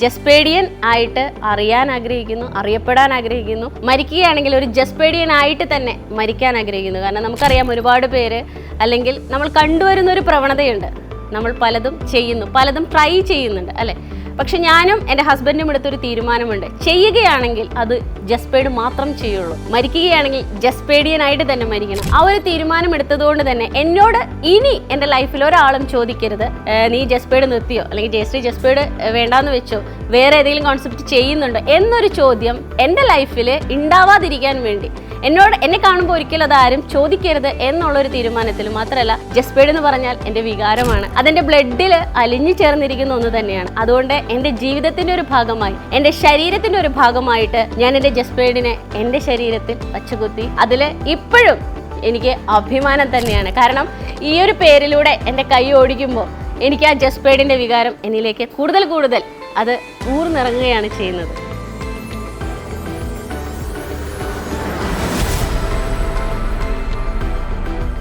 ജസ്പേഡിയൻ ആയിട്ട് അറിയാൻ ആഗ്രഹിക്കുന്നു, അറിയപ്പെടാൻ ആഗ്രഹിക്കുന്നു. മരിക്കുകയാണെങ്കിൽ ഒരു ജസ്പേഡിയൻ ആയിട്ട് തന്നെ മരിക്കാൻ ആഗ്രഹിക്കുന്നു. കാരണം നമുക്കറിയാം ഒരുപാട് പേര് അല്ലെങ്കിൽ നമ്മൾ കണ്ടുവരുന്ന ഒരു പ്രവണതയുണ്ട്. നമ്മൾ പലതും ചെയ്യുന്നു, പലതും ട്രൈ ചെയ്യുന്നുണ്ട് അല്ലേ? പക്ഷെ ഞാനും എൻ്റെ ഹസ്ബൻഡും എടുത്തൊരു തീരുമാനമുണ്ട്. ചെയ്യുകയാണെങ്കിൽ അത് ജസ്പേഡ് മാത്രം ചെയ്യുള്ളൂ, മരിക്കുകയാണെങ്കിൽ ജസ്പേഡിയൻ ആയിട്ട് തന്നെ മരിക്കണം. ആ ഒരു തീരുമാനം എടുത്തതുകൊണ്ട് തന്നെ എന്നോട് ഇനി എൻ്റെ ലൈഫിൽ ഒരാളും ചോദിക്കരുത് നീ ജസ്പേഡ് നിർത്തിയോ, അല്ലെങ്കിൽ ജയശ്രീ ജസ്പേഡ് വേണ്ടാന്ന് വെച്ചോ, വേറെ ഏതെങ്കിലും കോൺസെപ്റ്റ് ചെയ്യുന്നുണ്ടോ എന്നൊരു ചോദ്യം എൻ്റെ ലൈഫിൽ ഉണ്ടാവാതിരിക്കാൻ വേണ്ടി എന്നെ കാണുമ്പോൾ ഒരിക്കലും അത് ആരും ചോദിക്കരുത് എന്നുള്ളൊരു തീരുമാനത്തിൽ. മാത്രമല്ല ജസ്പേഡ് എന്ന് പറഞ്ഞാൽ എൻ്റെ വികാരമാണ്, അതെൻ്റെ ബ്ലഡിൽ അലിഞ്ഞു ചേർന്നിരിക്കുന്ന ഒന്ന് തന്നെയാണ്. അതുകൊണ്ട് എൻ്റെ ജീവിതത്തിൻ്റെ ഒരു ഭാഗമായി, എൻ്റെ ശരീരത്തിൻ്റെ ഒരു ഭാഗമായിട്ട് ഞാൻ എൻ്റെ ജസ്പേഡിനെ എൻ്റെ ശരീരത്തിൽ വച്ചുകുത്തി. അതിൽ ഇപ്പോഴും എനിക്ക് അഭിമാനം തന്നെയാണ്. കാരണം ഈ ഒരു പേരിലൂടെ എൻ്റെ കൈ ഓടിക്കുമ്പോൾ എനിക്ക് ആ ജസ്പേഡിൻ്റെ വികാരം എന്നിലേക്ക് കൂടുതൽ അത് ഊർന്നിറങ്ങുകയാണ് ചെയ്യുന്നത്.